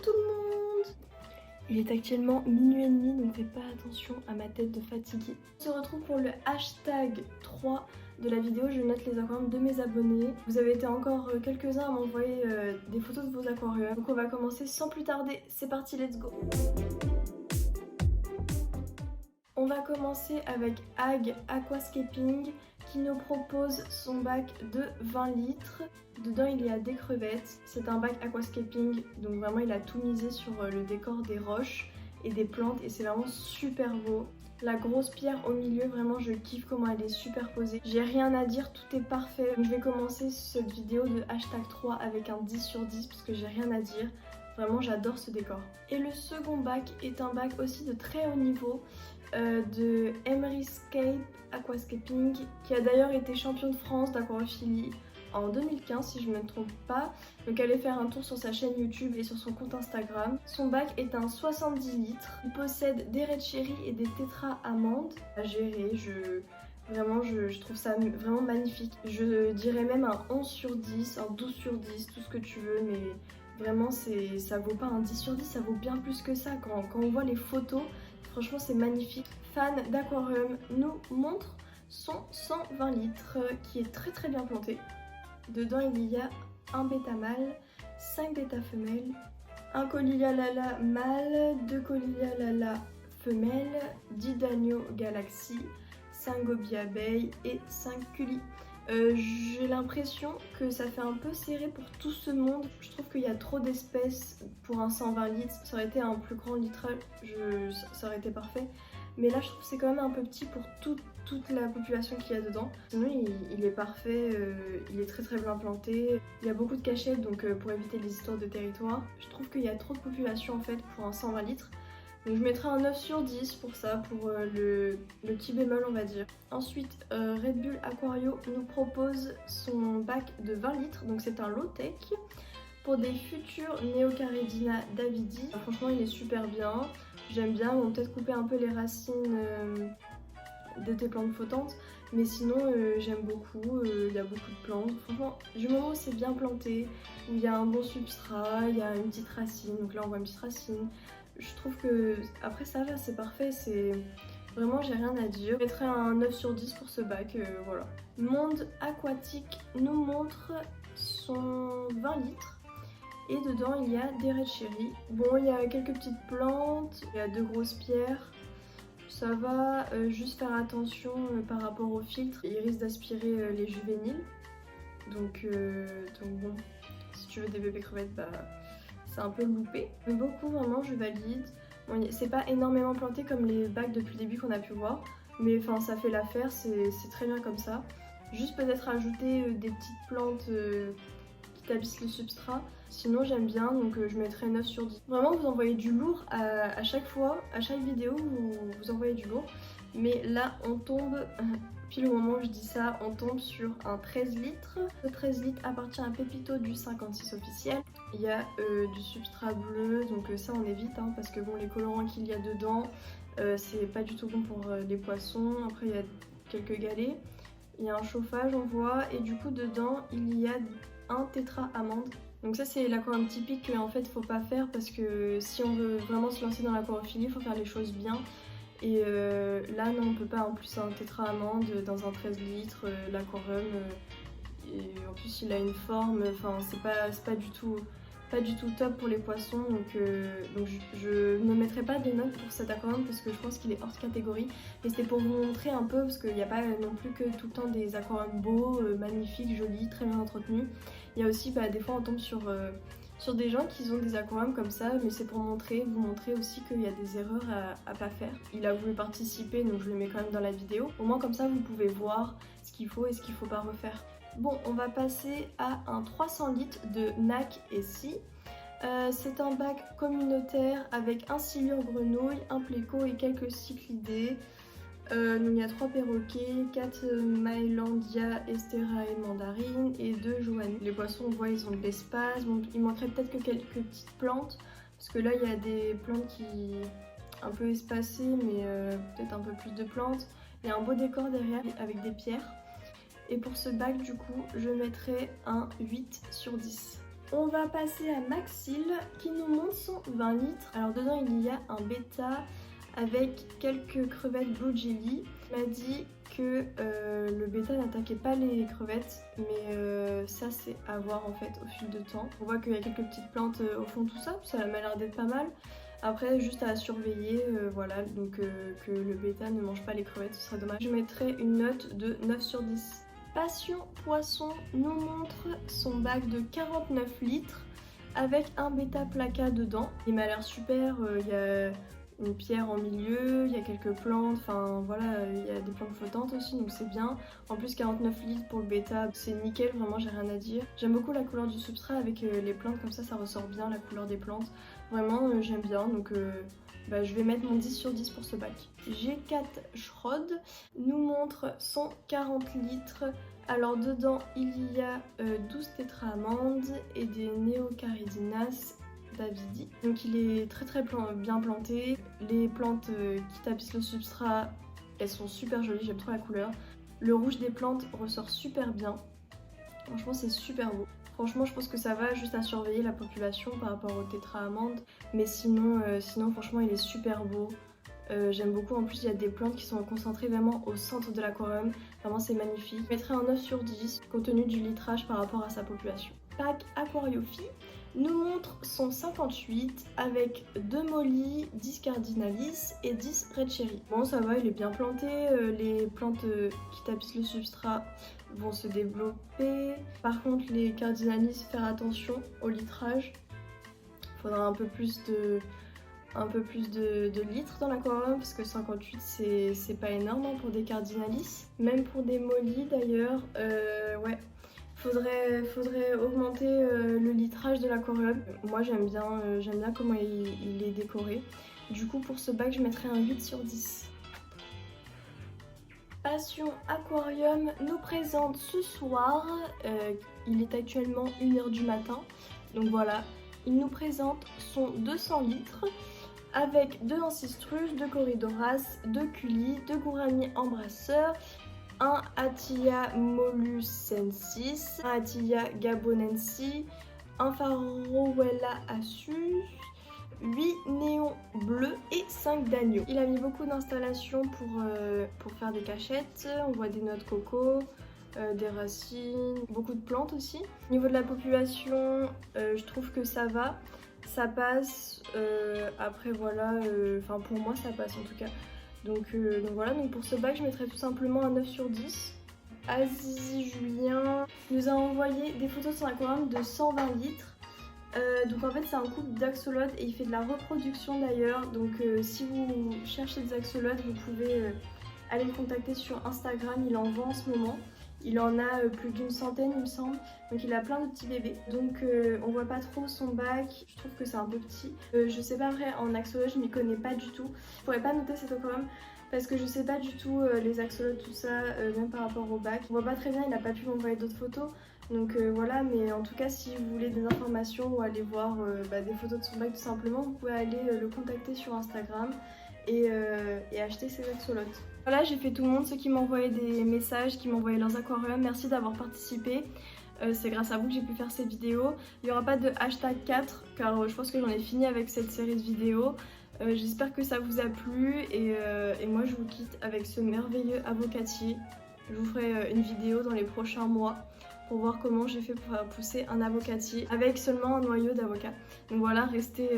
tout le monde. Il est actuellement minuit et demi, donc faites pas attention à ma tête de fatiguée. On se retrouve pour le hashtag 3 de la vidéo. Je note les aquariums de mes abonnés. Vous avez été encore quelques-uns à m'envoyer des photos de vos aquariums. Donc on va commencer sans plus tarder. C'est parti, let's go. On va commencer avec Ag Aquascaping qui nous propose son bac de 20 litres. Dedans il y a des crevettes. C'est un bac aquascaping, donc vraiment il a tout misé sur le décor des roches et des plantes et c'est vraiment super beau. La grosse pierre au milieu, vraiment je kiffe comment elle est superposée. J'ai rien à dire, tout est parfait. Donc, je vais commencer cette vidéo de hashtag 3 avec un 10 sur 10 parce que j'ai rien à dire. Vraiment j'adore ce décor. Et le second bac est un bac aussi de très haut niveau. De Emeryscape Aquascaping qui a d'ailleurs été championne de France d'aquarophilie en 2015 si je ne me trompe pas. Donc allez faire un tour sur sa chaîne YouTube et sur son compte Instagram. Son bac est un 70 litres. Il possède des red cherry et des tétra amandes à gérer. Vraiment, je trouve ça vraiment magnifique. Je dirais même un 11 sur 10, un 12 sur 10, tout ce que tu veux, mais vraiment ça vaut pas un 10 sur 10, ça vaut bien plus que ça. Quand on voit les photos, franchement c'est magnifique. Fan d'aquarium nous montre son 120 litres qui est très bien planté. Dedans il y a un bêta mâle, 5 bêta femelles, un Collilalala mâle, 2 Collilalala femelles, 10 Danio Galaxy, 5 gobies abeilles et 5 culis. J'ai l'impression que ça fait un peu serré pour tout ce monde. Je trouve qu'il y a trop d'espèces pour un 120 litres. Ça aurait été un plus grand litrage, ça aurait été parfait. Mais là je trouve que c'est quand même un peu petit pour toute la population qu'il y a dedans. Sinon il est parfait, il est très bien planté. Il y a beaucoup de cachettes donc pour éviter les histoires de territoire. Je trouve qu'il y a trop de population en fait pour un 120 litres. Donc je mettrai un 9 sur 10 pour ça, pour le petit bémol on va dire. Ensuite Red Bull Aquario nous propose son bac de 20 litres, donc c'est un low-tech pour des futurs Neocaridina davidi. Franchement il est super bien, j'aime bien. On va peut-être couper un peu les racines de tes plantes flottantes, mais sinon j'aime beaucoup, il y a beaucoup de plantes. Franchement du moment où c'est bien planté, où il y a un bon substrat, il y a une petite racine, donc là on voit une petite racine. Je trouve que après ça va, c'est parfait, c'est vraiment j'ai rien à dire. Je mettrai un 9 sur 10 pour ce bac, voilà. Monde Aquatique nous montre son 20 litres et dedans il y a des red cherry. Bon, il y a quelques petites plantes, il y a 2 grosses pierres. Ça va, juste faire attention par rapport au filtre, il risque d'aspirer les juvéniles. Donc bon, si tu veux des bébés crevettes, bah c'est un peu loupé. Mais beaucoup, vraiment je valide. Bon, c'est pas énormément planté comme les bacs depuis le début qu'on a pu voir, mais enfin ça fait l'affaire, c'est très bien comme ça. Juste peut-être ajouter des petites plantes qui tapissent le substrat. Sinon j'aime bien, donc je mettrai 9 sur 10. Vraiment vous envoyez du lourd à chaque fois, à chaque vidéo vous envoyez du lourd. Mais là on tombe, pile au moment où je dis ça, on tombe sur un 13 litres. Le 13 litres appartient à Pépito du 56 officiel. Il y a du substrat bleu, donc ça on évite hein, parce que bon les colorants qu'il y a dedans, c'est pas du tout bon pour les poissons. Après il y a quelques galets, il y a un chauffage on voit, et du coup dedans il y a un tétra amande. Donc ça c'est l'aquarium typique en fait faut pas faire, parce que si on veut vraiment se lancer dans l'aquarophilie, il faut faire les choses bien. Et là non on peut pas, en plus c'est un tétra amande dans un 13 litres, l'aquarium, et en plus il a une forme, enfin c'est pas du tout top pour les poissons, donc je ne mettrai pas des notes pour cet aquarium parce que je pense qu'il est hors catégorie. Mais c'était pour vous montrer un peu, parce qu'il n'y a pas non plus que tout le temps des aquariums beaux, magnifiques, jolis, très bien entretenus. Il y a aussi des fois on tombe sur des gens qui ont des aquariums comme ça, mais c'est pour vous montrer aussi qu'il y a des erreurs à pas faire. Il a voulu participer, donc je le mets quand même dans la vidéo. Au moins comme ça vous pouvez voir ce qu'il faut et ce qu'il faut pas refaire. Bon, on va passer à un 300 litres de NAC et Si. C'est un bac communautaire avec un silure grenouille, un pléco et quelques cyclidés. Il y a 3 perroquets, 4 Mylandia, Estera et Mandarine et 2 Joanie. Les poissons, on voit, ils ont de l'espace. Bon, il manquerait peut-être que quelques petites plantes, parce que là il y a des plantes qui un peu espacées, mais peut-être un peu plus de plantes. Il y a un beau décor derrière avec des pierres. Et pour ce bac du coup je mettrai un 8 sur 10. On va passer à Maxil qui nous montre son 20 litres. Alors dedans il y a un bêta avec quelques crevettes Blue Jelly. Il m'a dit que le bêta n'attaquait pas les crevettes, mais ça c'est à voir en fait au fil de temps. On voit qu'il y a quelques petites plantes au fond, tout ça, ça m'a l'air d'être pas mal. Après juste à surveiller, voilà, donc que le bêta ne mange pas les crevettes, ce serait dommage. Je mettrais une note de 9 sur 10. Passion Poisson nous montre son bac de 49 litres avec un bêta placa dedans. Il m'a l'air super, il y a une pierre en milieu, il y a quelques plantes, enfin voilà, il y a des plantes flottantes aussi donc c'est bien. En plus 49 litres pour le bêta, c'est nickel, vraiment j'ai rien à dire. J'aime beaucoup la couleur du substrat avec les plantes, comme ça ressort bien la couleur des plantes. Vraiment j'aime bien, donc je vais mettre mon 10 sur 10 pour ce bac. G4 Schrod nous montre son 40 litres. Alors dedans il y a 12 tétraamandes et des Neocaridinas Davidi. Donc il est très bien planté. Les plantes qui tapissent le substrat, elles sont super jolies, j'aime trop la couleur. Le rouge des plantes ressort super bien. Franchement c'est super beau. Franchement je pense que ça va, juste à surveiller la population par rapport aux tétraamandes. Mais sinon franchement il est super beau. J'aime beaucoup, en plus il y a des plantes qui sont concentrées vraiment au centre de l'aquarium. Vraiment c'est magnifique. Je mettrai un 9 sur 10 compte tenu du litrage par rapport à sa population. Pack Aquariophy nous montre son 58 avec 2 molly, 10 cardinalis et 10 red cherry. Bon ça va, il est bien planté, les plantes qui tapissent le substrat vont se développer. Par contre les cardinalis, faire attention au litrage. Il faudra un peu plus de litres dans l'aquarium parce que 58 c'est pas énorme hein, pour des cardinalis. Même pour des molly d'ailleurs, ouais. Faudrait augmenter le litrage de l'aquarium. Moi j'aime bien comment il est décoré. Du coup pour ce bac je mettrais un 8 sur 10. Passion Aquarium nous présente ce soir, il est actuellement 1h du matin. Donc voilà, il nous présente son 200 litres avec 2 ancistrus, 2 corridoras, 2 culis, 2 gouramis embrasseurs, un Attila molluscensis, un Attila gabonensis, un Pharoella assus, 8 néons bleus et 5 d'agneaux. Il a mis beaucoup d'installations pour faire des cachettes. On voit des noix de coco, des racines, beaucoup de plantes aussi. Au niveau de la population, je trouve que ça va, ça passe. Après voilà, pour moi ça passe en tout cas. Donc voilà, donc pour ce bac je mettrais tout simplement un 9 sur 10. Azizi Julien nous a envoyé des photos de son aquarium de 120 litres. Donc en fait c'est un couple d'axolotes et il fait de la reproduction d'ailleurs. Donc si vous cherchez des axolotes vous pouvez aller le contacter sur Instagram, il en vend en ce moment. Il en a plus d'une centaine il me semble, donc il a plein de petits bébés. Donc on voit pas trop son bac, je trouve que c'est un peu petit. Je sais pas vrai, en axolote je m'y connais pas du tout. Je pourrais pas noter cet aquarium parce que je sais pas du tout les axolotes, tout ça, même par rapport au bac. On voit pas très bien, il a pas pu m'envoyer d'autres photos. Donc voilà, mais en tout cas si vous voulez des informations ou aller voir des photos de son bac tout simplement, vous pouvez aller le contacter sur Instagram et acheter ses axolotes. Voilà, j'ai fait tout le monde, ceux qui m'envoyaient des messages, qui m'envoyaient leurs aquariums, merci d'avoir participé. C'est grâce à vous que j'ai pu faire ces vidéos. Il n'y aura pas de hashtag 4 car je pense que j'en ai fini avec cette série de vidéos. J'espère que ça vous a plu et moi je vous quitte avec ce merveilleux avocatier. Je vous ferai une vidéo dans les prochains mois pour voir comment j'ai fait pour faire pousser un avocatier avec seulement un noyau d'avocat. Donc voilà, restez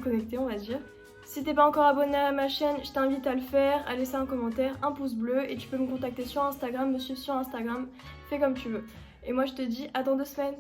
connectés on va dire. Si t'es pas encore abonné à ma chaîne, je t'invite à le faire, à laisser un commentaire, un pouce bleu et tu peux me contacter sur Instagram, me suivre sur Instagram, fais comme tu veux. Et moi je te dis à dans 2 semaines.